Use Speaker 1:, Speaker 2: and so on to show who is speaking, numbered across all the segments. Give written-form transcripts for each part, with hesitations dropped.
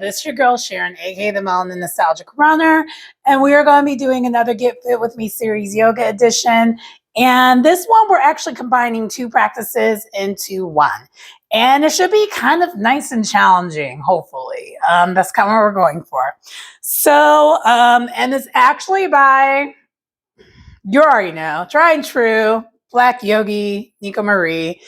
Speaker 1: This is your girl Sharon, aka the Melanin Nostalgic Runner, and we are going to be doing another Get Fit With Me series yoga edition. And this one, we're actually combining two practices into one, and it should be kind of nice and challenging. Hopefully, that's kind of what we're going for. So, and it's actually by, you already know, tried and true Black Yogi Nico Marie.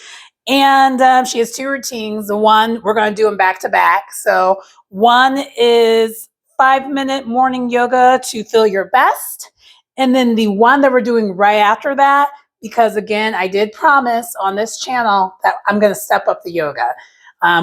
Speaker 1: And she has two routines. The one, we're going to do them back to back. So one is 5-minute morning yoga to feel your best. And then the one that we're doing right after that, because again, I did promise on this channel that I'm going to step up the yoga.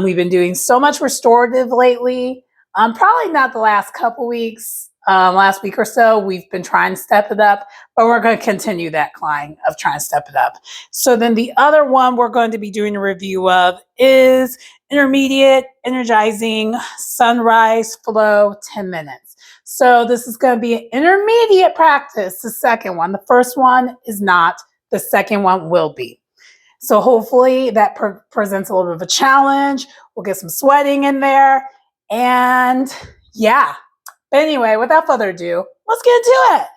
Speaker 1: We've been doing so much restorative lately. Probably not the last couple weeks. Last week or so, we've been trying to step it up, but we're going to continue that climb of trying to step it up. So then the other one we're going to be doing a review of is intermediate energizing sunrise flow 10 minutes. So this is going to be an intermediate practice, the second one. The first one is not, the second one will be. So hopefully that presents a little bit of a challenge. We'll get some sweating in there. And yeah. But anyway, without further ado, let's get into it.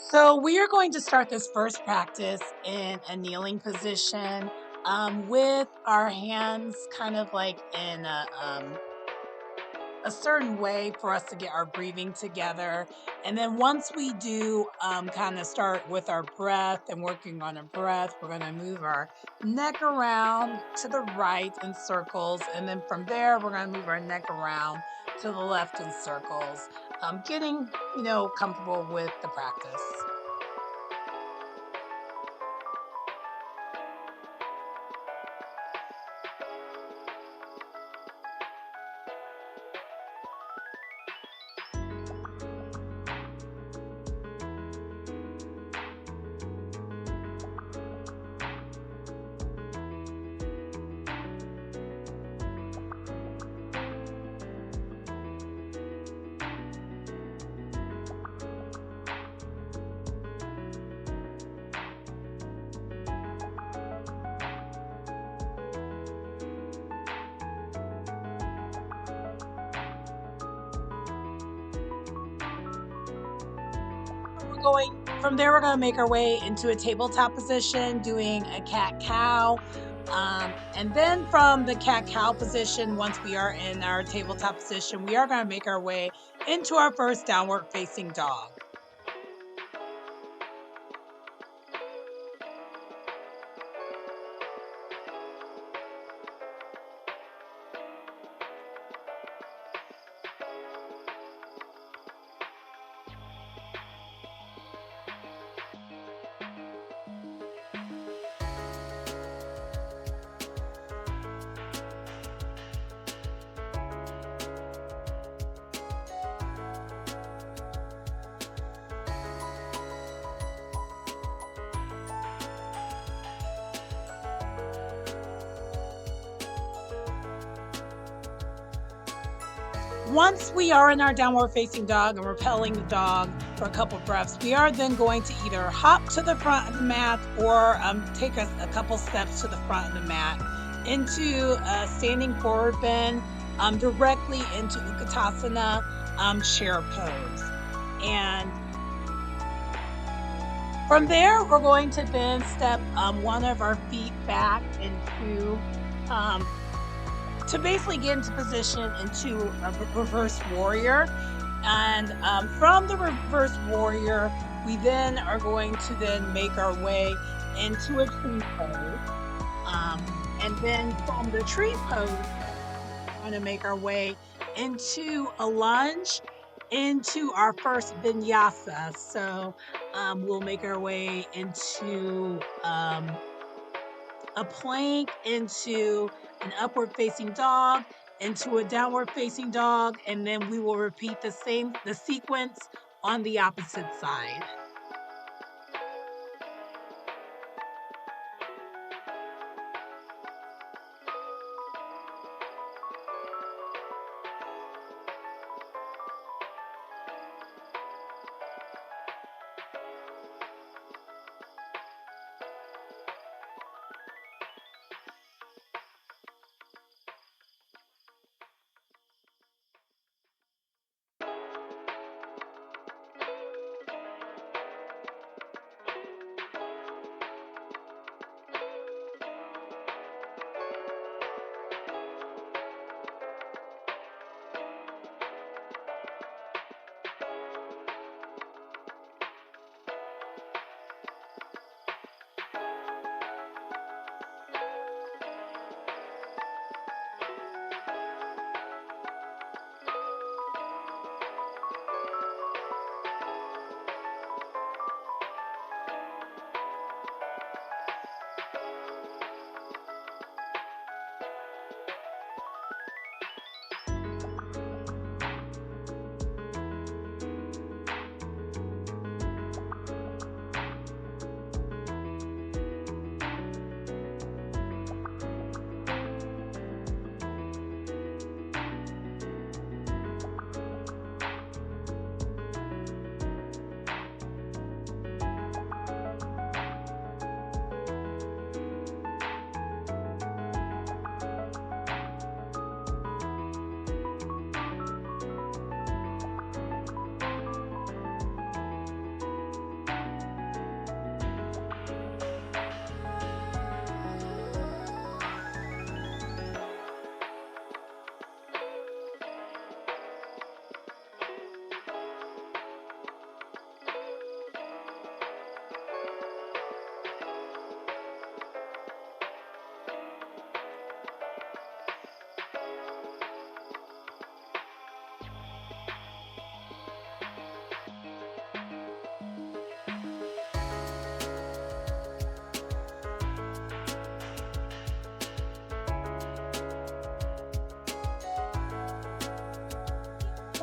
Speaker 1: So we are going to start this first practice in a kneeling position with our hands kind of like in a certain way for us to get our breathing together. And then once we do kind of start with our breath and working on our breath, we're going to move our neck around to the right in circles. And then from there, we're going to move our neck around to the left in circles, getting, comfortable with the practice. From there, we're going to make our way into a tabletop position, doing a cat-cow. And then from the cat-cow position, once we are in our tabletop position, we are going to make our way into our first downward facing dog. Once we are in our downward facing dog and repelling the dog for a couple breaths, we are then going to either hop to the front of the mat or take us a couple steps to the front of the mat into a standing forward bend, directly into Utkatasana chair pose. And from there, we're going to then step one of our feet back into to basically get into position into a reverse warrior. And from the reverse warrior, we then are going to then make our way into a tree pose. And then from the tree pose, we're going to make our way into a lunge into our first vinyasa. So we'll make our way into a plank, into an upward facing dog, into a downward facing dog, and then we will repeat the sequence on the opposite side.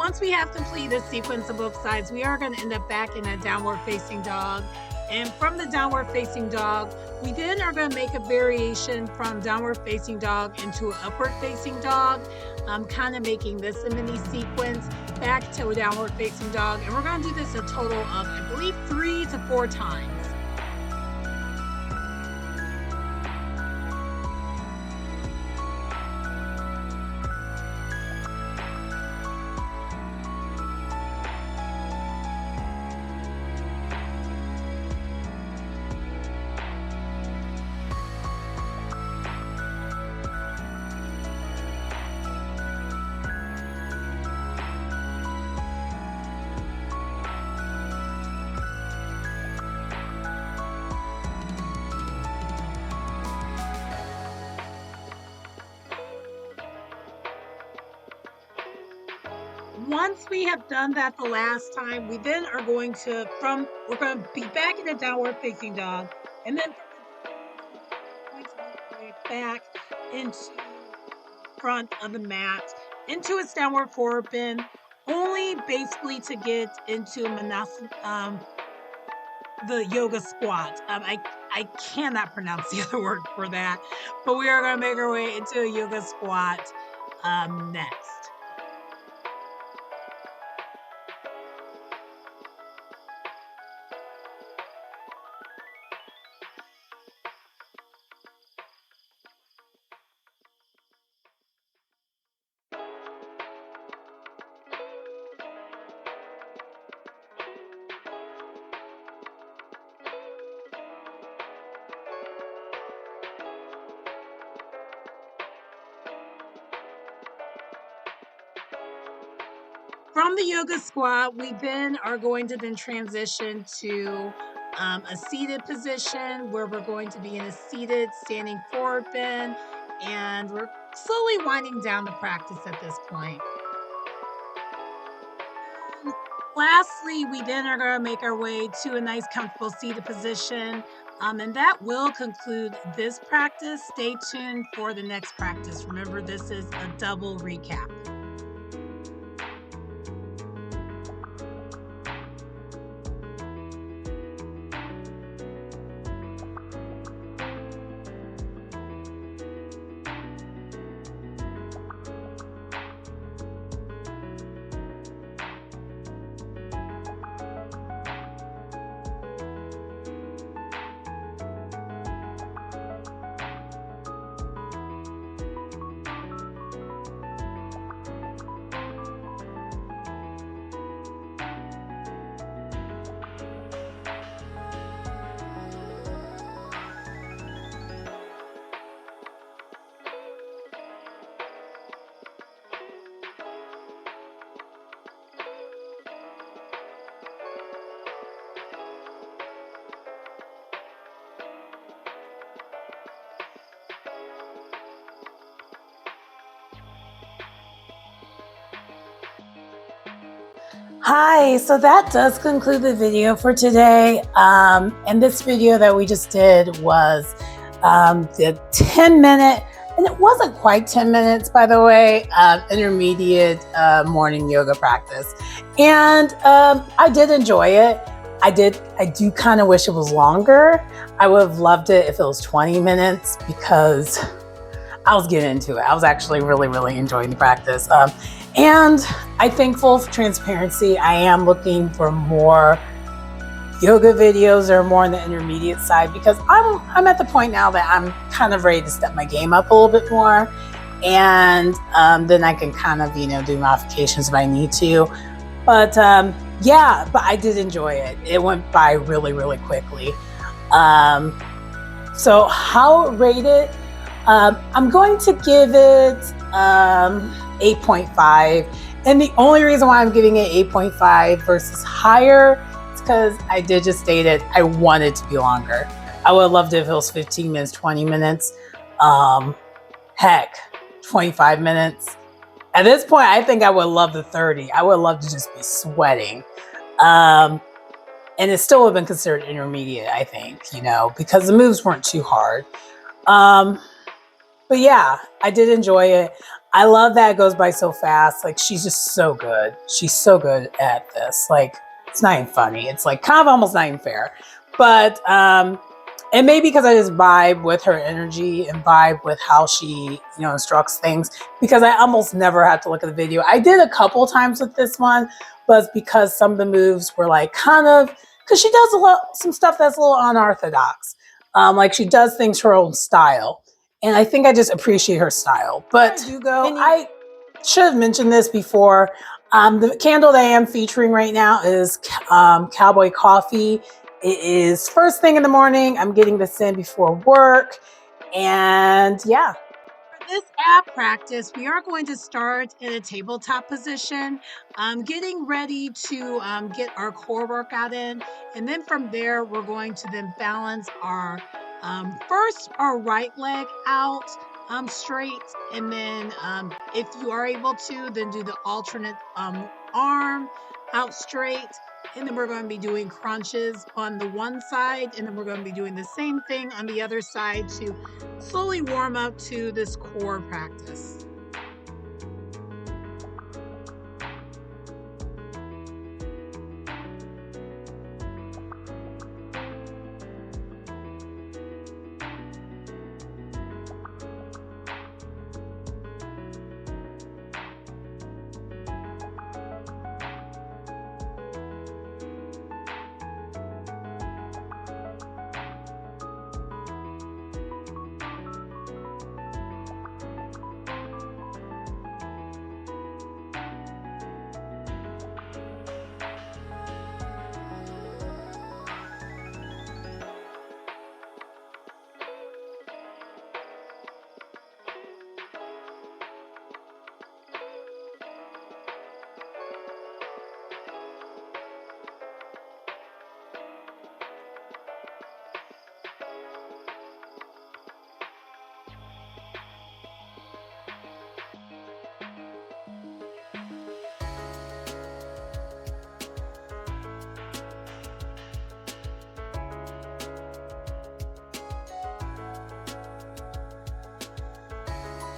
Speaker 1: once we have completed this sequence on both sides, we are going to end up back in a downward facing dog. And from the downward facing dog, we then are going to make a variation from downward facing dog into an upward facing dog, kind of making this a mini sequence back to a downward facing dog. And we're going to do this a total of, I believe, 3 to 4 times. Once we have done that the last time, we then are going to, we're going to be back in a downward facing dog, and then going to make back into front of the mat, into its downward forward bend, only basically to get into the yoga squat. I cannot pronounce the other word for that, but we are going to make our way into a yoga squat next. From the yoga squat, we then are going to transition to a seated position where we're going to be in a seated standing forward bend, and we're slowly winding down the practice at this point. And lastly, we then are going to make our way to a nice comfortable seated position, and that will conclude this practice. Stay tuned for the next practice. Remember, this is a double recap. Hi, so that does conclude the video for today. And this video that we just did was the 10-minute, and it wasn't quite 10 minutes, by the way, intermediate morning yoga practice. And I did enjoy it. I do kind of wish it was longer. I would have loved it if it was 20 minutes because I was getting into it. I was actually really, really enjoying the practice. And I think, full transparency, I am looking for more yoga videos that are more on the intermediate side because I'm at the point now that I'm kind of ready to step my game up a little bit more. And then I can kind of, do modifications if I need to. But yeah, but I did enjoy it. It went by really, really quickly. So how rate it? I'm going to give it 8.5. And the only reason why I'm giving it 8.5 versus higher is because I did just state it. I want it to be longer. I would have loved it if it was 15 minutes, 20 minutes. Heck, 25 minutes. At this point, I think I would love the 30. I would love to just be sweating. And it still would have been considered intermediate, I think, because the moves weren't too hard. But yeah, I did enjoy it. I love that it goes by so fast. Like, she's just so good. She's so good at this. Like, it's not even funny. It's like kind of almost not even fair. But and maybe because I just vibe with her energy and vibe with how she, instructs things, because I almost never had to look at the video. I did a couple times with this one, but because some of the moves were like kind of, because she does some stuff that's a little unorthodox. Like, she does things her own style. And I think I just appreciate her style. But I should have mentioned this before. The candle that I am featuring right now is Cowboy Coffee. It is first thing in the morning. I'm getting this in before work. And yeah. For this ab practice, we are going to start in a tabletop position, getting ready to get our core workout in. And then from there, we're going to then balance our first our right leg out straight. And then if you are able to, then do the alternate arm out straight. And then we're going to be doing crunches on the one side, and then we're going to be doing the same thing on the other side to slowly warm up to this core practice.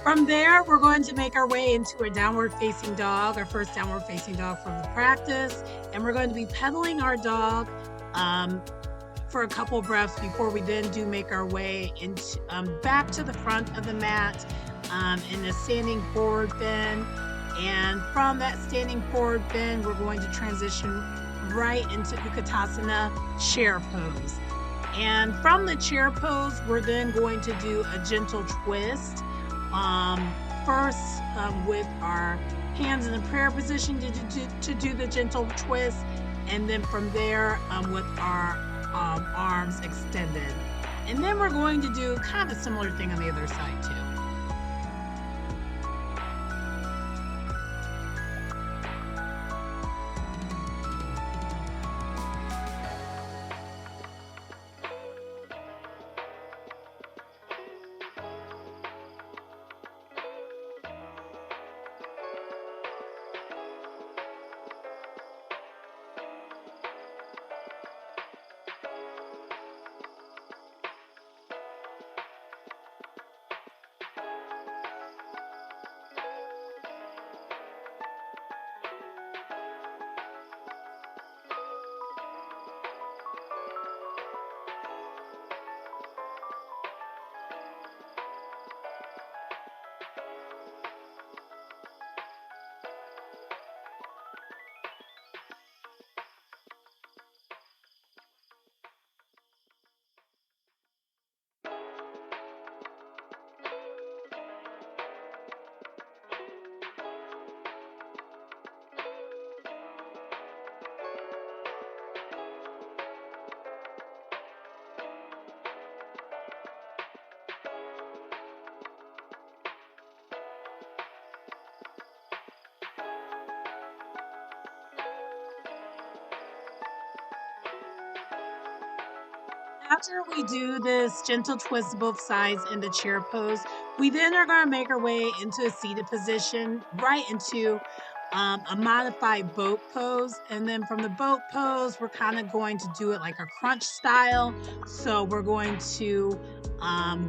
Speaker 1: From there, we're going to make our way into a downward facing dog, our first downward facing dog from the practice. And we're going to be pedaling our dog for a couple breaths before we then do make our way into back to the front of the mat in a standing forward bend. And from that standing forward bend, we're going to transition right into Utkatasana chair pose. And from the chair pose, we're then going to do a gentle twist. First, with our hands in a prayer position to do the gentle twist, and then from there with our arms extended. And then we're going to do kind of a similar thing on the other side too. After we do this gentle twist both sides in the chair pose, we then are going to make our way into a seated position, right into a modified boat pose. And then from the boat pose, we're kind of going to do it like a crunch style. So we're going to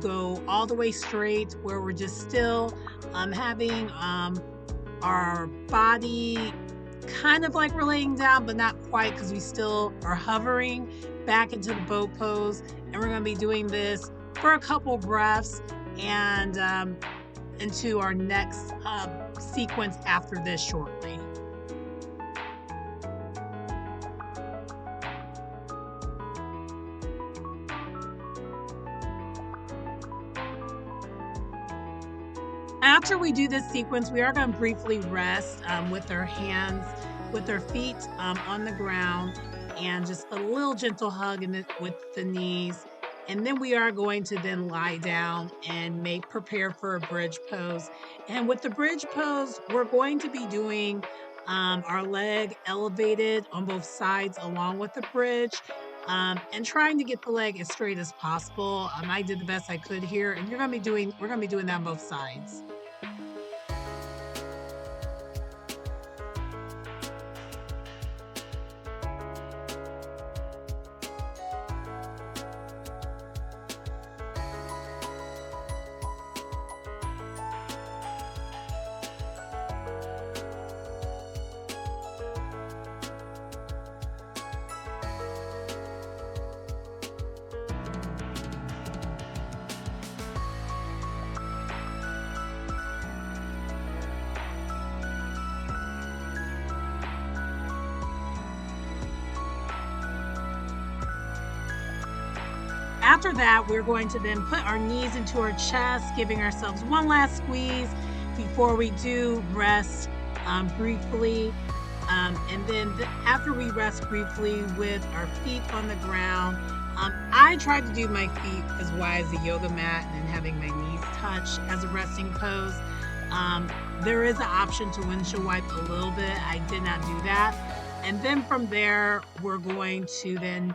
Speaker 1: go all the way straight where we're just still having our body kind of like we're laying down, but not quite, because we still are hovering back into the boat pose. And we're going to be doing this for a couple breaths and into our next sequence after this shortly. After we do this sequence, we are going to briefly rest with our hands, with our feet on the ground, and just a little gentle hug with the knees. And then we are going to then lie down and prepare for a bridge pose. And with the bridge pose, we're going to be doing our leg elevated on both sides along with the bridge. And trying to get the leg as straight as possible. I did the best I could here, and we're gonna be doing that on both sides. After that, we're going to then put our knees into our chest, giving ourselves one last squeeze before we do rest briefly. And then after we rest briefly with our feet on the ground, I tried to do my feet as wide as the yoga mat and having my knees touch as a resting pose. There is an option to windshield wipe a little bit. I did not do that. And then from there, we're going to then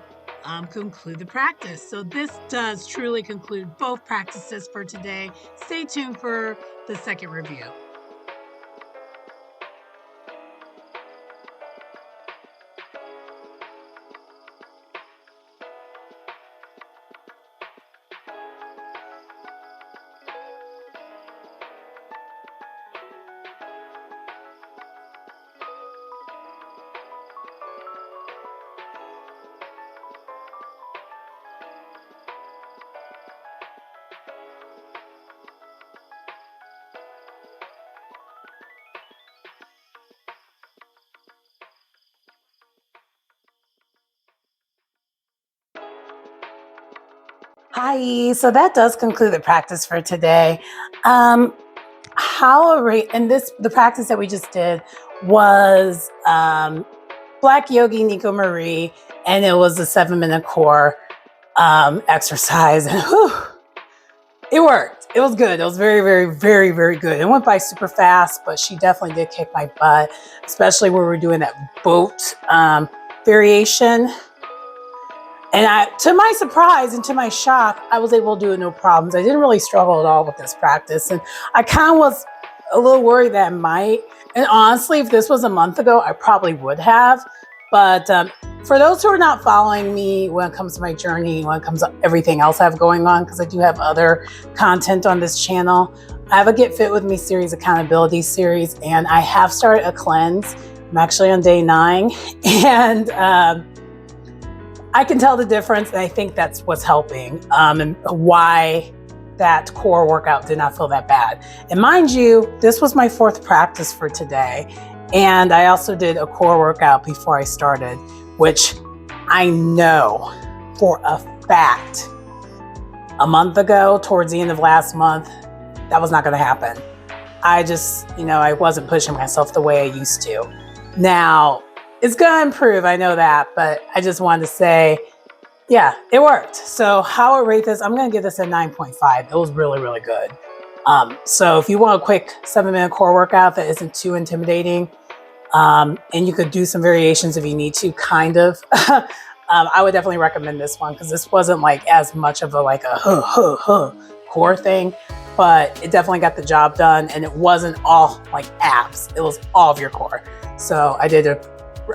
Speaker 1: conclude the practice. So this does truly conclude both practices for today. Stay tuned for the second review. Hi, so that does conclude the practice for today. The practice that we just did was Black Yogi Nico Marie, and it was a 7-minute core exercise, and it worked. It was good. It was very, very, very, very good. It went by super fast, but she definitely did kick my butt, especially when we were doing that boat variation. And to my surprise and to my shock, I was able to do it no problems. I didn't really struggle at all with this practice. And I kind of was a little worried that I might. And honestly, if this was a month ago, I probably would have. But for those who are not following me when it comes to my journey, when it comes to everything else I have going on, because I do have other content on this channel, I have a Get Fit With Me series, accountability series, and I have started a cleanse. I'm actually on day 9. And I can tell the difference, and I think that's what's helping, and why that core workout did not feel that bad. And mind you, this was my 4th practice for today, and I also did a core workout before I started, which I know for a fact a month ago, towards the end of last month, that was not going to happen. I just, I wasn't pushing myself the way I used to. Now, it's going to improve, I know that, but I just wanted to say, yeah, it worked. So how I rate this, I'm going to give this a 9.5. It was really, really good. So if you want a quick 7-minute core workout that isn't too intimidating, and you could do some variations if you need to, kind of, I would definitely recommend this one, because this wasn't like as much of a core thing, but it definitely got the job done, and it wasn't all like abs. It was all of your core. So I did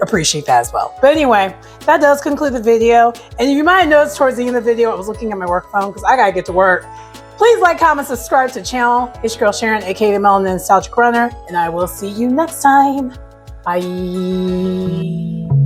Speaker 1: appreciate that as well. But anyway, that does conclude the video. And you might have noticed towards the end of the video, I was looking at my work phone because I gotta get to work. Please like, comment, subscribe to the channel. It's your girl Sharon, aka the Melanin Nostalgic Runner, and I will see you next time. Bye.